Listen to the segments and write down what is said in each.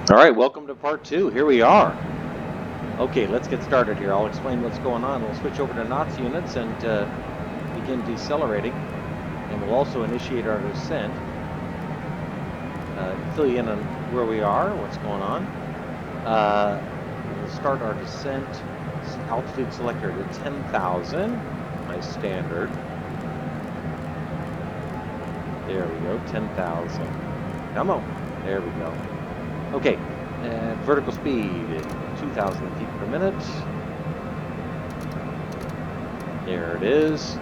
All right, welcome to part two. Here we are. Okay, let's get started here. I'll explain what's going on. We'll switch over to knots units and begin decelerating. And we'll also initiate our descent. Fill you in on where we are, what's going on. We'll start our descent. Altitude selector to 10,000, my standard. There we go, 10,000. Come on, there we go. Okay, and vertical speed, 2,000 feet per minute. There it is.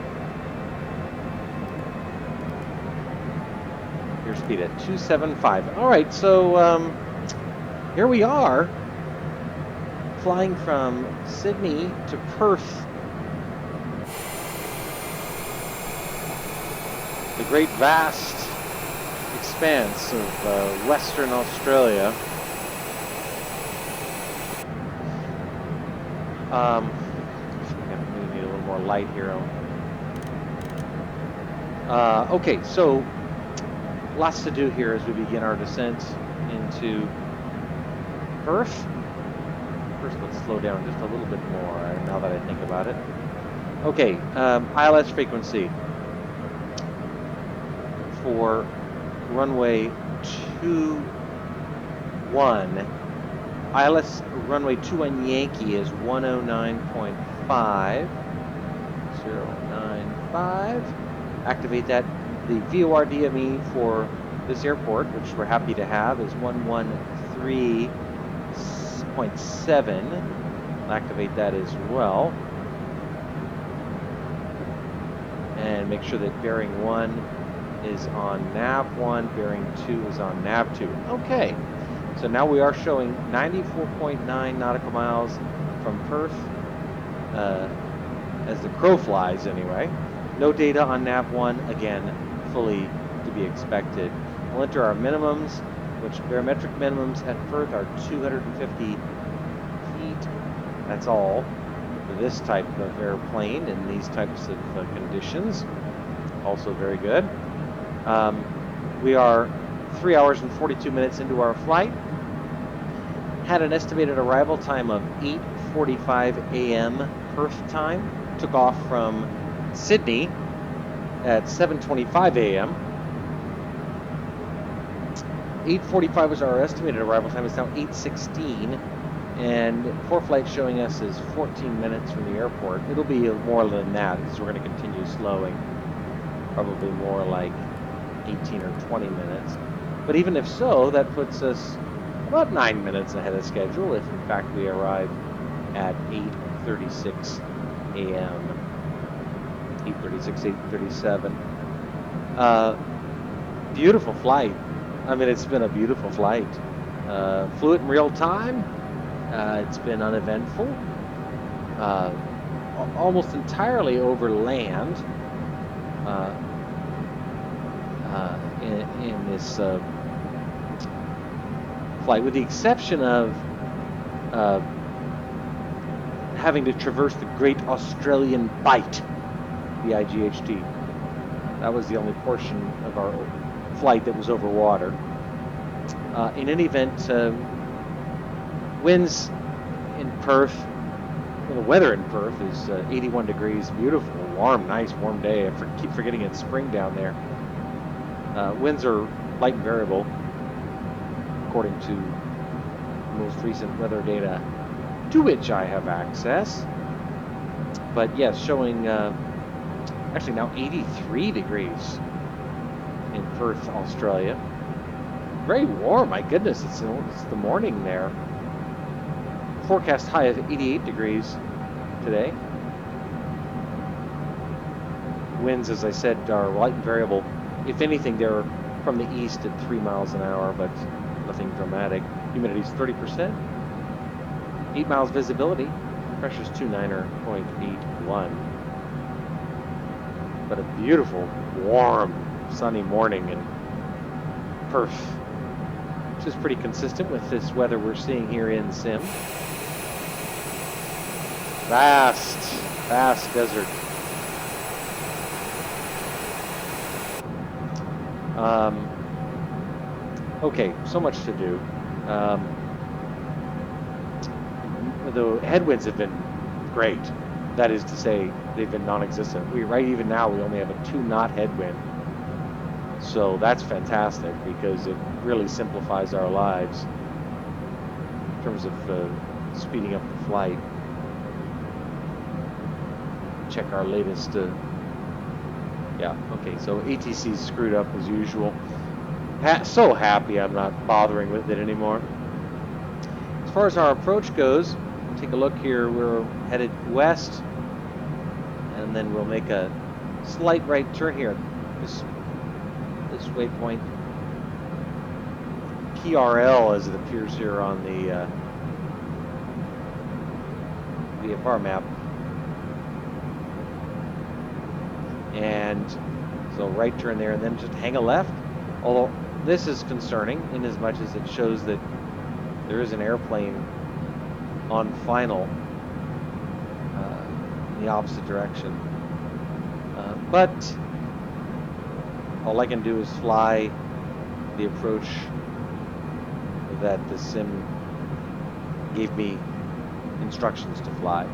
Your speed at 275. All right, so here we are, flying from Sydney to Perth. The great vast expanse of Western Australia. We need a little more light here. Okay, so lots to do here as we begin our descent into Perth. First, let's slow down just a little bit more now that I think about it. Okay, ILS frequency for runway 21. ILS runway 21 Yankee is 109.5. 095. Activate that. The VOR DME for this airport, which we're happy to have, is 113.7. Activate that as well. And make sure that bearing 1 is on nav 1, bearing 2 is on nav 2. Okay, so now we are showing 94.9 nautical miles from Perth, as the crow flies anyway. No data on nav 1, again, fully to be expected. We'll enter our minimums, which barometric minimums at Perth are 250 feet. That's all for this type of airplane in these types of conditions. Also very good. We are 3 hours and 42 minutes into our flight. Had an estimated arrival time of 8:45 a.m. Perth time. Took off from Sydney at 7:25 a.m. 8:45 was our estimated arrival time. It's now 8:16, and ForeFlight showing us is 14 minutes from the airport. It'll be more than that because we're going to continue slowing. Probably more like 18 or 20 minutes. But even if so, that puts us about 9 minutes ahead of schedule if in fact we arrive at 8:36 a.m. 8:36, 8:37. Beautiful flight. I mean, it's been a beautiful flight. Flew it in real time. It's been uneventful. Almost entirely over land. In this flight, with the exception of having to traverse the Great Australian Bight, BIGHT. That was the only portion of our flight that was over water. In any event, winds in Perth, well, the weather in Perth is 81 degrees, beautiful, warm, nice, warm day. I keep forgetting it's spring down there. Winds are light and variable, according to the most recent weather data to which I have access. But yes, showing actually now 83 degrees in Perth, Australia. Very warm, my goodness, it's the morning there. Forecast high of 88 degrees today. Winds, as I said, are light and variable. If anything, they're from the east at 3 miles an hour, but nothing dramatic. Humidity is 30%. 8 miles visibility. Pressure's 29.81. But a beautiful, warm, sunny morning in Perth, which is pretty consistent with this weather we're seeing here in Sim. Vast, vast desert. Okay, so much to do. The headwinds have been great. That is to say, they've been non-existent. Even now, we only have a 2-knot headwind. So that's fantastic because it really simplifies our lives in terms of speeding up the flight. Check our latest. Yeah, okay, so ATC's screwed up as usual. So happy I'm not bothering with it anymore. As far as our approach goes, take a look here. We're headed west, and then we'll make a slight right turn here. This waypoint, PRL as it appears here on the VFR map. And so right turn there, and then just hang a left. Although this is concerning in as much as it shows that there is an airplane on final in the opposite direction. But all I can do is fly the approach that the sim gave me instructions to fly.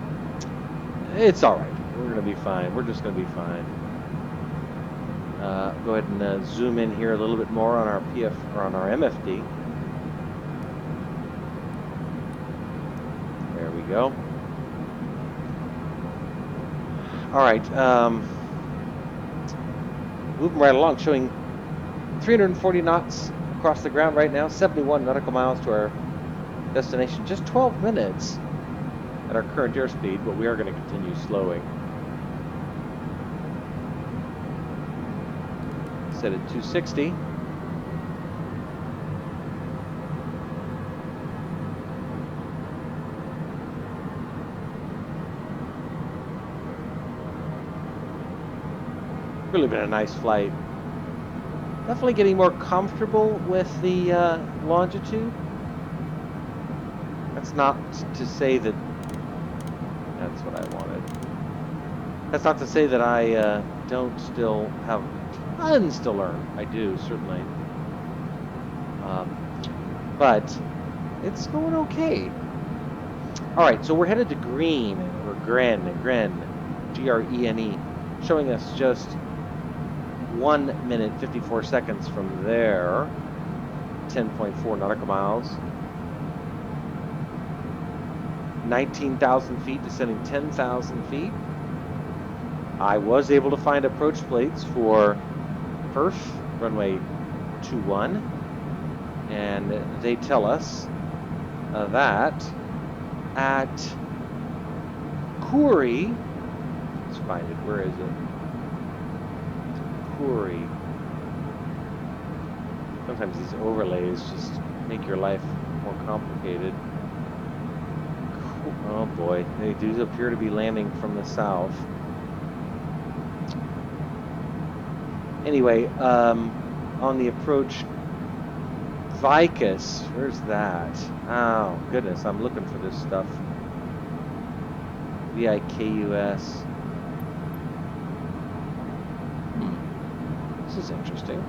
It's all right. We're going to be fine. We're just going to be fine. Go ahead and zoom in here a little bit more on our on our MFD. There we go. All right. Moving right along, showing 340 knots across the ground right now, 71 nautical miles to our destination. Just 12 minutes at our current airspeed, but we are going to continue slowing. Set at 260. Really been a nice flight. Definitely getting more comfortable with the longitude. That's not to say that that's what I wanted. That's not to say that I don't still have tons to learn. I do, certainly. But it's going okay. All right, so we're headed to Green, or Gren, G-R-E-N-E, showing us just 1 minute 54 seconds from there. 10.4 nautical miles. 19,000 feet, descending 10,000 feet. I was able to find approach plates for Perth, runway 21, and they tell us that at Koori, let's find it, where is it? Koori. Sometimes these overlays just make your life more complicated. Oh boy, they do appear to be landing from the south. Anyway, on the approach, Vicus, where's that? Oh, goodness, I'm looking for this stuff. V-I-K-U-S. This is interesting.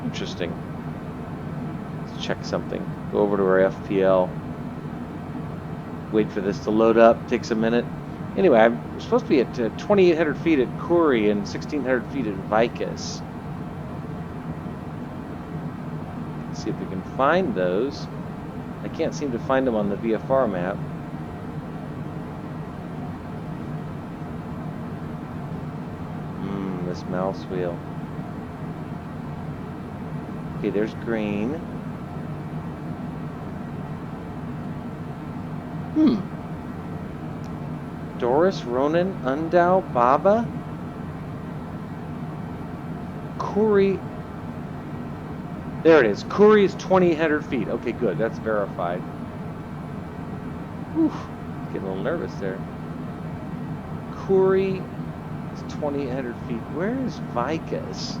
Interesting. Let's check something. Go over to our FPL. Wait for this to load up. Takes a minute. Anyway, I'm supposed to be at 2,800 feet at Koori and 1,600 feet at Vicus. Let's see if we can find those. I can't seem to find them on the VFR map. This mouse wheel. Okay, there's Green. Doris, Ronan, Undao, Baba, Koori. There it is. Koori is 2,800 feet. Okay, good. That's verified. Whew. Getting a little nervous there. Koori is 2,800 feet. Where is Vicus?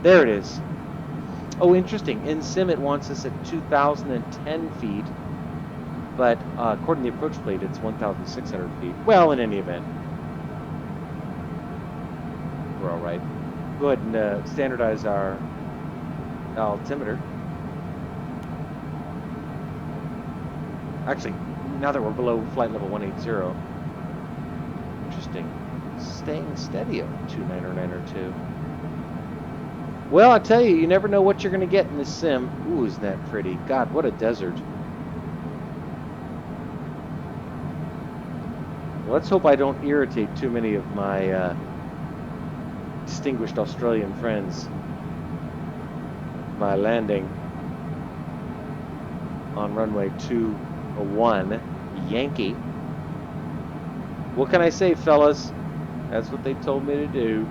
There it is. Oh, interesting. In sim, it wants us at 2,010 feet. But according to the approach plate, it's 1,600 feet. Well, in any event, we're all right. Go ahead and standardize our altimeter. Actually, now that we're below flight level 180, interesting. Staying steady on 29092. Well, I tell you, you never know what you're going to get in this sim. Ooh, isn't that pretty? God, what a desert. Well, let's hope I don't irritate too many of my distinguished Australian friends by landing on runway 201 Yankee. What can I say, fellas? That's what they told me to do.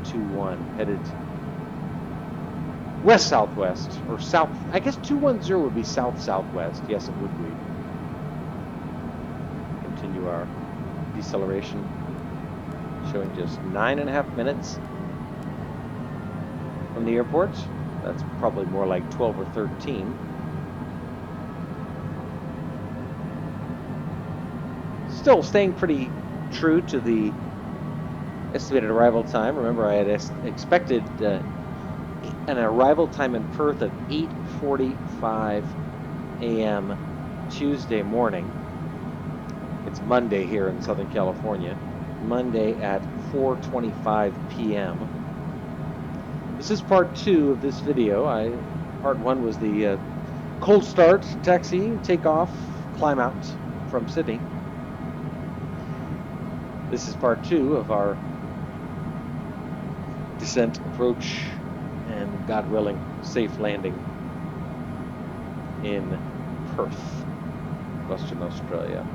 2-1, headed west-southwest, or south. I guess 210 would be south-southwest. Yes, it would be. Continue our deceleration, showing just 9.5 minutes from the airport. That's probably more like 12 or 13. Still staying pretty true to the estimated arrival time. Remember, I had expected an arrival time in Perth of 8:45 a.m. Tuesday morning. It's Monday here in Southern California. Monday at 4:25 p.m. This is part 2 of this video. Part 1 was the cold start, taxi, takeoff, climb out from Sydney. This is part 2 of our descent, approach, and God willing, safe landing in Perth, Western Australia.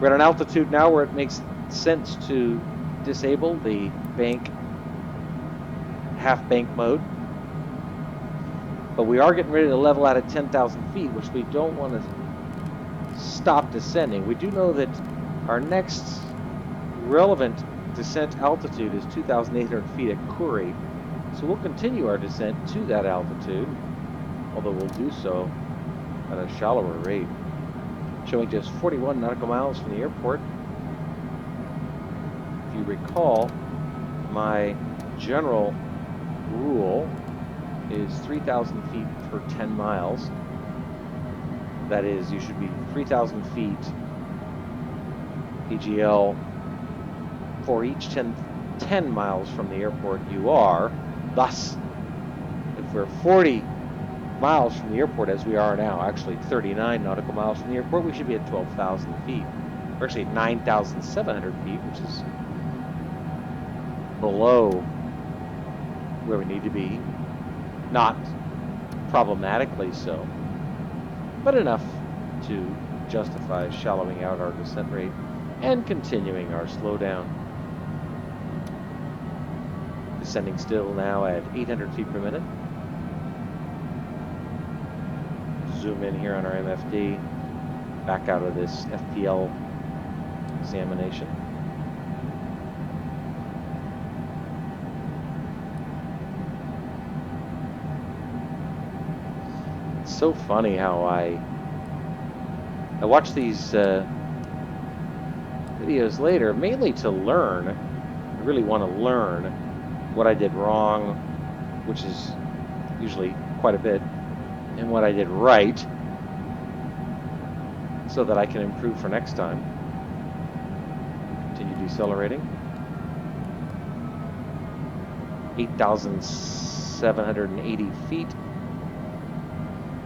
We're at an altitude now where it makes sense to disable the bank, half bank mode. But we are getting ready to level out at 10,000 feet, which we don't want to stop descending. We do know that our next relevant descent altitude is 2,800 feet at Koori. So we'll continue our descent to that altitude, although we'll do so at a shallower rate, showing just 41 nautical miles from the airport. If you recall, my general rule is 3,000 feet per 10 miles. That is, you should be 3,000 feet PGL for each 10 miles from the airport you are. Thus, if we're 40 miles from the airport, as we are now, actually 39 nautical miles from the airport, we should be at 12,000 feet. We're actually at 9,700 feet, which is below where we need to be. Not problematically so, but enough to justify shallowing out our descent rate and continuing our slowdown. Descending still now at 800 feet per minute. Zoom in here on our MFD, back out of this FPL examination. It's so funny how I watch these videos later, mainly to learn. I really want to learn what I did wrong, which is usually quite a bit, and what I did right, so that I can improve for next time. Continue decelerating. 8,780 feet,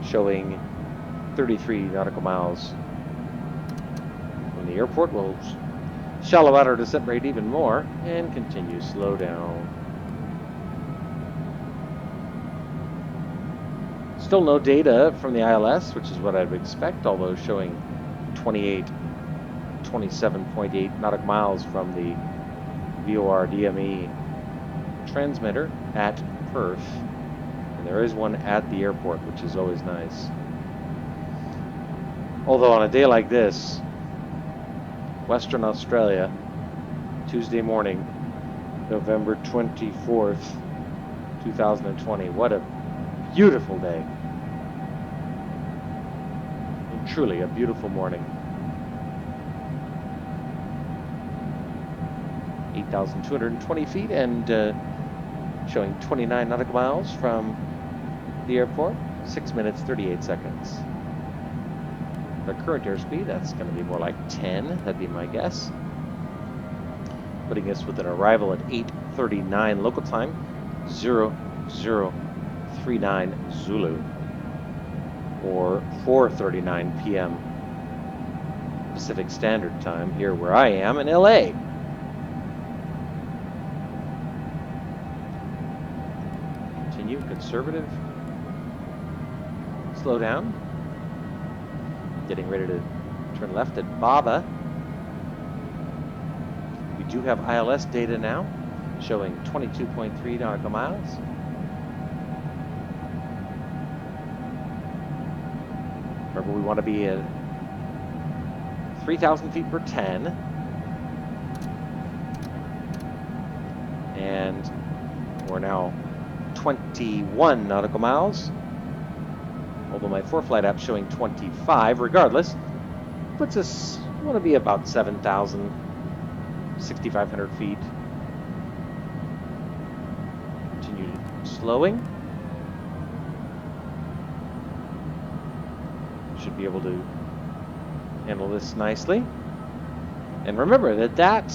showing 33 nautical miles from the airport. We'll shallow out our descent rate even more and continue slow down. Still no data from the ILS, which is what I'd expect, although showing 27.8 nautical miles from the VOR DME transmitter at Perth. And there is one at the airport, which is always nice. Although on a day like this, Western Australia, Tuesday morning, November 24th, 2020. What a beautiful day. And truly a beautiful morning. 8,220 feet and showing 29 nautical miles from the airport, 6 minutes, 38 seconds. The current airspeed, that's going to be more like 10, that'd be my guess. Putting us with an arrival at 8:39 local time, 0039 Zulu, or 4:39 p.m. Pacific Standard Time here where I am in LA. Continue, conservative. Slow down. Getting ready to turn left at Baba. We do have ILS data now, showing 22.3 nautical miles. Remember, we want to be at 3,000 feet per 10. And we're now 21 nautical miles. Although my ForeFlight app's showing 25, regardless, puts us, want to be about 7,000, 6,500 feet. Continue slowing. Should be able to handle this nicely. And remember that that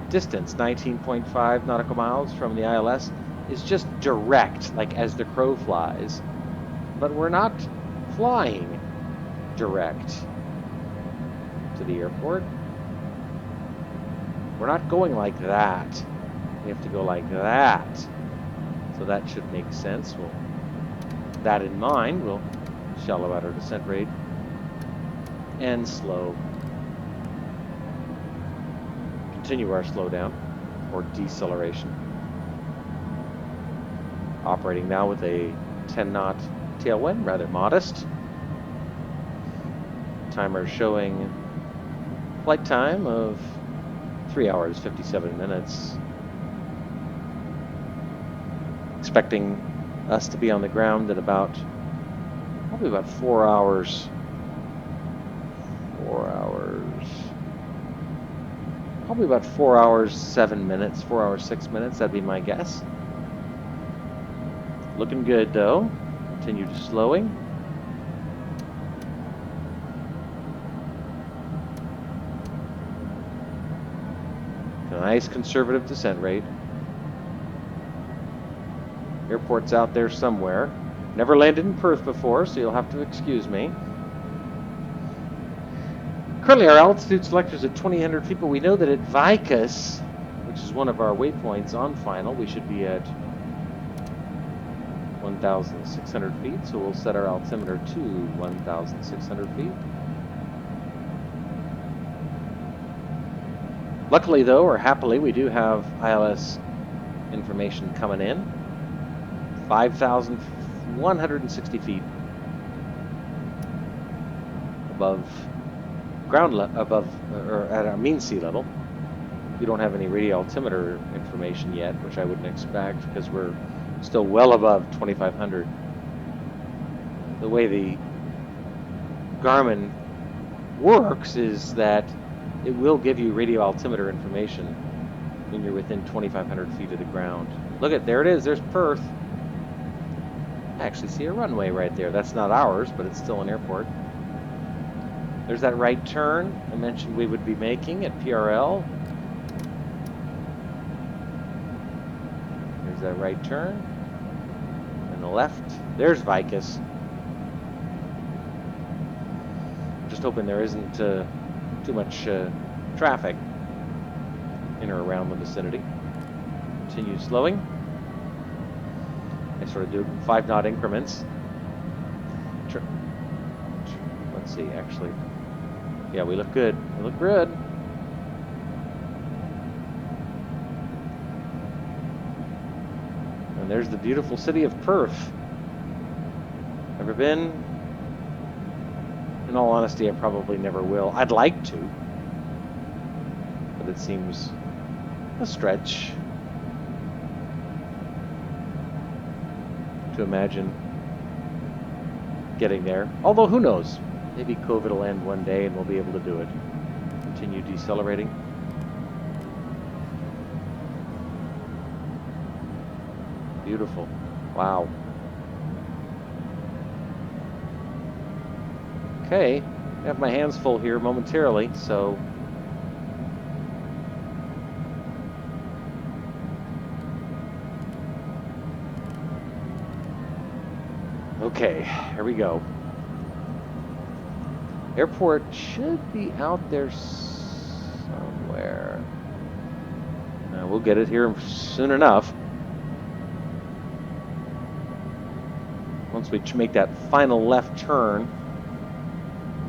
distance, 19.5 nautical miles from the ILS, is just direct, like as the crow flies. But we're not flying direct to the airport. We're not going like that. We have to go like that. So that should make sense. With that in mind, we'll shallow out our descent rate and slow. Continue our slowdown or deceleration. Operating now with a 10 knot tailwind, rather modest. Timer showing flight time of 3 hours, 57 minutes. Expecting us to be on the ground at probably about 4 hours. 4 hours. Probably about 4 hours, 7 minutes, 4 hours, 6 minutes, that'd be my guess. Looking good though. Continue slowing. A nice conservative descent rate. Airport's out there somewhere. Never landed in Perth before, so you'll have to excuse me. Currently our altitude selector is at 2,000 feet, but we know that at Vicus, which is one of our waypoints on final, we should be at 1,600 feet, so we'll set our altimeter to 1,600 feet. Luckily though, or happily, we do have ILS information coming in. 5,160 feet above ground above or at our mean sea level. We don't have any radio altimeter information yet, which I wouldn't expect because we're still well above 2,500. The way the Garmin works is that it will give you radio altimeter information when you're within 2,500 feet of the ground. Look at, there it is, there's Perth. I actually see a runway right there. That's not ours, but it's still an airport. There's that right turn I mentioned we would be making at PRL. There's that right turn. And the left, there's Vicus. Just hoping there isn't too much traffic in or around the vicinity. Continue slowing. I sort of do 5 knot increments. Let's see, actually. Yeah, we look good. We look good. And there's the beautiful city of Perth. Never been? In all honesty, I probably never will. I'd like to. But it seems a stretch to imagine getting there. Although, who knows? Maybe COVID will end one day and we'll be able to do it. Continue decelerating. Beautiful. Wow. Okay, I have my hands full here momentarily, so... Okay, here we go. Airport should be out there somewhere. We'll get it here soon enough. Once we make that final left turn,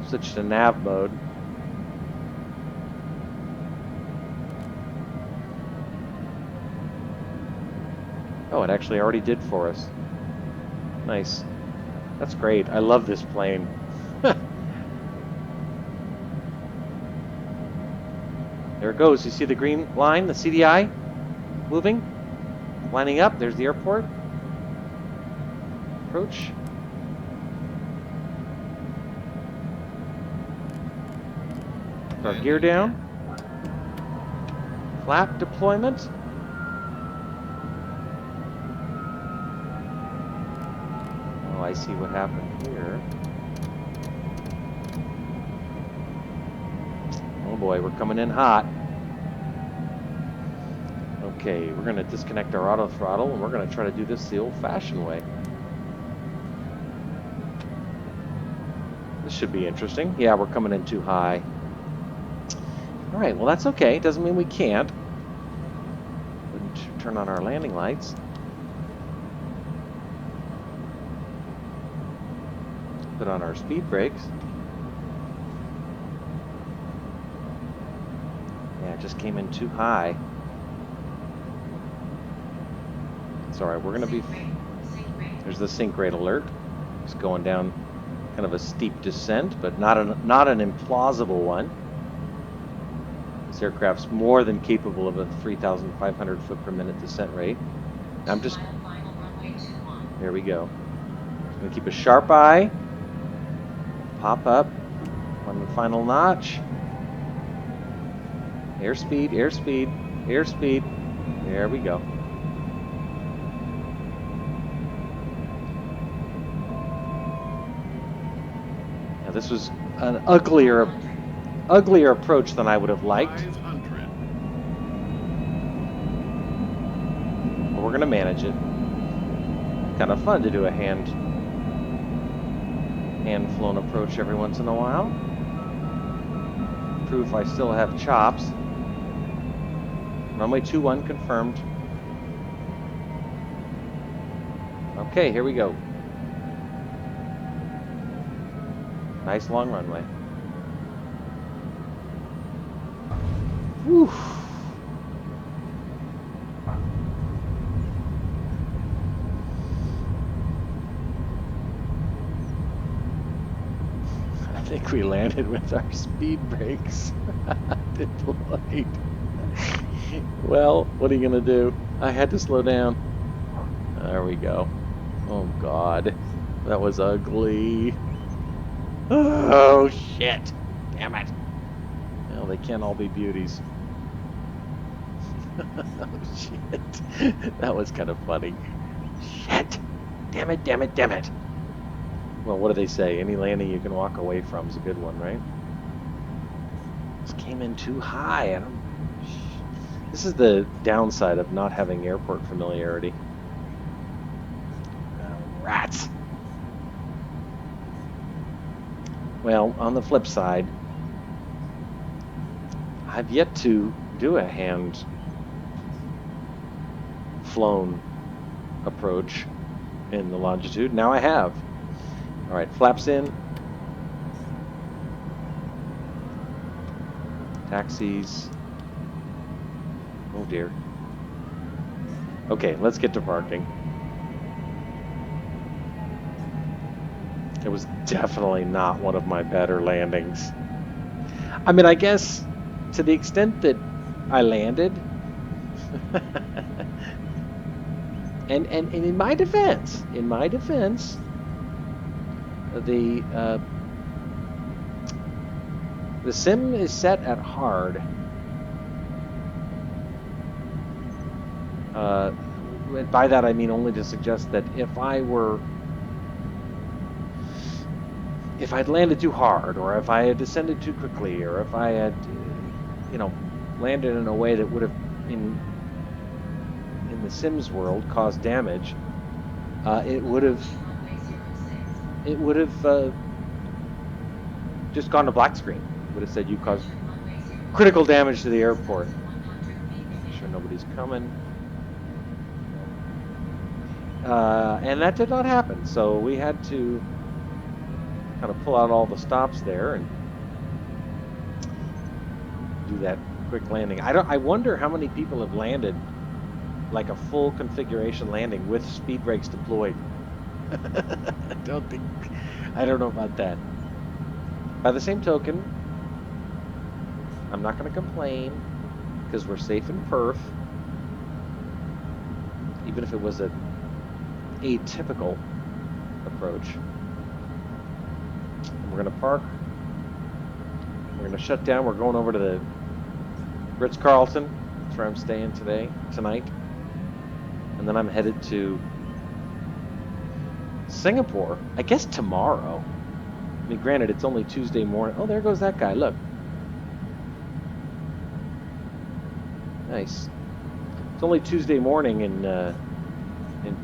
switch to nav mode. Oh, it actually already did for us. Nice. That's great. I love this plane. There it goes. You see the green line, the CDI moving, lining up. There's the airport. Approach. Our gear down. Flap deployment. Oh, I see what happened here. Oh boy, we're coming in hot. Okay, we're going to disconnect our auto throttle and we're going to try to do this the old-fashioned way. This should be interesting. Yeah, we're coming in too high. All right, well, that's okay. Doesn't mean we can't. Wouldn't turn on our landing lights. Put on our speed brakes. Yeah, it just came in too high. It's all right. We're going to be... There's the sink rate alert. It's going down kind of a steep descent, but not an implausible one. This aircraft's more than capable of a 3,500 foot per minute descent rate. I'm just... There we go. I'm going to keep a sharp eye. Pop up. One final notch. Airspeed, airspeed, airspeed. There we go. Now this was an uglier approach than I would have liked. But we're going to manage it. Kind of fun to do a hand-flown approach every once in a while. Prove I still have chops. Runway 21 confirmed. Okay, here we go. Nice long runway. Whew. I think we landed with our speed brakes deployed. Well, what are you gonna do? I had to slow down. There we go. Oh God, that was ugly. Oh shit! Damn it! Well, they can't all be beauties. Oh shit! That was kind of funny. Shit! Damn it! Damn it! Damn it! Well, what do they say? Any landing you can walk away from is a good one, right? This came in too high. This is the downside of not having airport familiarity. Rats. Well, on the flip side, I've yet to do a hand-flown approach in the longitude. Now I have. All right, flaps in. Taxis. Oh dear. Okay, let's get to parking. It was definitely not one of my better landings. I mean, I guess to the extent that I landed, and in my defense, the sim is set at hard. by that I mean only to suggest that if I'd landed too hard, or if I had descended too quickly, or if I had, landed in a way that would have, in the Sims world, caused damage, it would have just gone to black screen. It would have said you caused critical damage to the airport. Make sure nobody's coming. And that did not happen, so we had to kind of pull out all the stops there and do that quick landing. I wonder how many people have landed like a full configuration landing with speed brakes deployed. I don't know about that. By the same token, I'm not going to complain because we're safe in Perth, even if it was an atypical approach. And we're going to park. We're going to shut down. We're going over to the Ritz-Carlton. That's where I'm staying tonight. And then I'm headed to Singapore, I guess tomorrow. I mean, granted, it's only Tuesday morning. Oh, there goes that guy. Look. Nice. It's only Tuesday morning in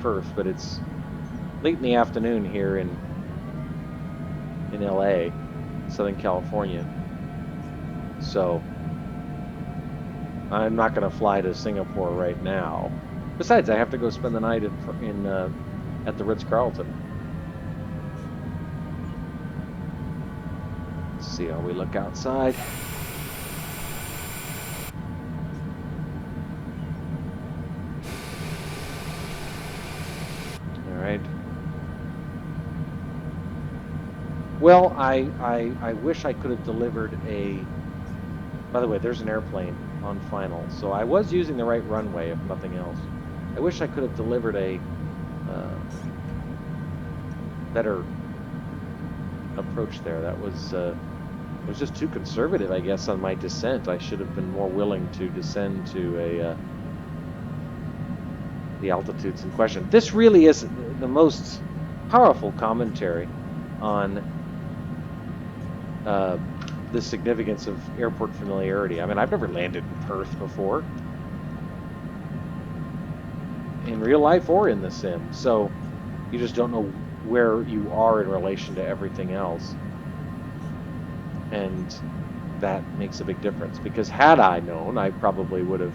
Perth, but it's late in the afternoon here in LA, Southern California. So I'm not going to fly to Singapore right now. Besides, I have to go spend the night at the Ritz-Carlton. Let's see how we look outside. All right. Well, I wish I could have delivered a... By the way, there's an airplane on final, so I was using the right runway, if nothing else. I wish I could have delivered a better approach there. That was just too conservative, I guess, on my descent. I should have been more willing to descend to the altitudes in question. This really is the most powerful commentary on the significance of airport familiarity. I mean, I've never landed in Perth before, in real life or in the sim, so you just don't know where you are in relation to everything else, and that makes a big difference, because had I known, I probably would have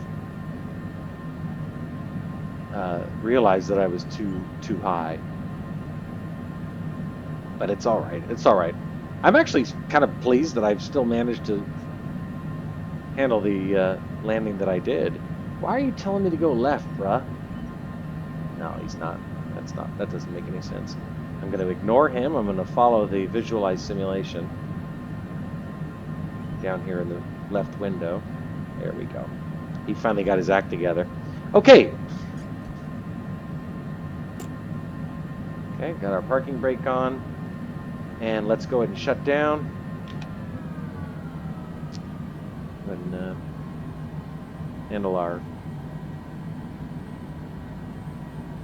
realized that I was too high. But it's all right. It's all right. I'm actually kind of pleased that I've still managed to handle the landing that I did. Why are you telling me to go left, bruh? No, he's not. That doesn't make any sense. I'm going to ignore him. I'm going to follow the visualized simulation down here in the left window. There we go. He finally got his act together. Okay. Okay, got our parking brake on. And let's go ahead and shut down. And handle our...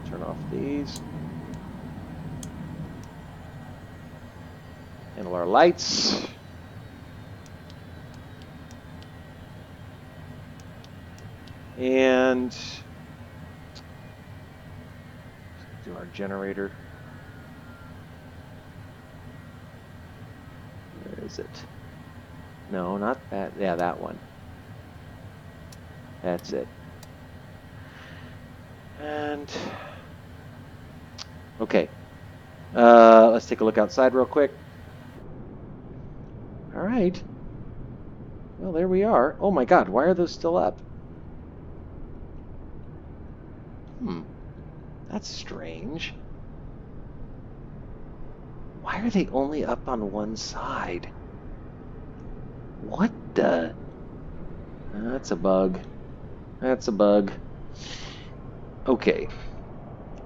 Turn off these. Handle our lights. And do our generator. Where is it? No, not that. Yeah, that one. That's it. And okay, let's take a look outside real quick. All right. Well, there we are. Oh my God, why are those still up? That's strange. Why are they only up on one side? What the? That's a bug. That's a bug. Okay.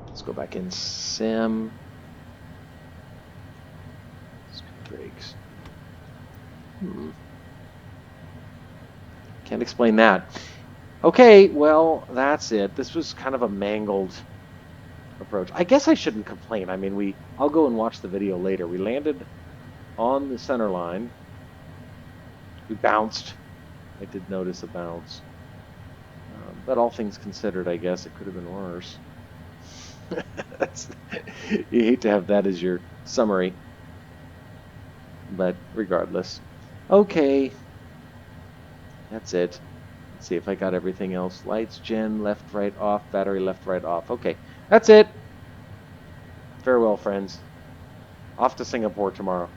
Let's go back in sim. Speed brakes. Can't explain that. Okay, well, that's it. This was kind of a mangled approach. I guess I shouldn't complain. I mean, I'll go and watch the video later. We landed on the center line. We bounced. I did notice a bounce. But all things considered, I guess it could have been worse. You hate to have that as your summary, but regardless. Okay, that's it. Let's see if I got everything else. Lights, gen, left, right, off, battery, left, right, off. Okay, that's it. Farewell, friends. Off to Singapore tomorrow.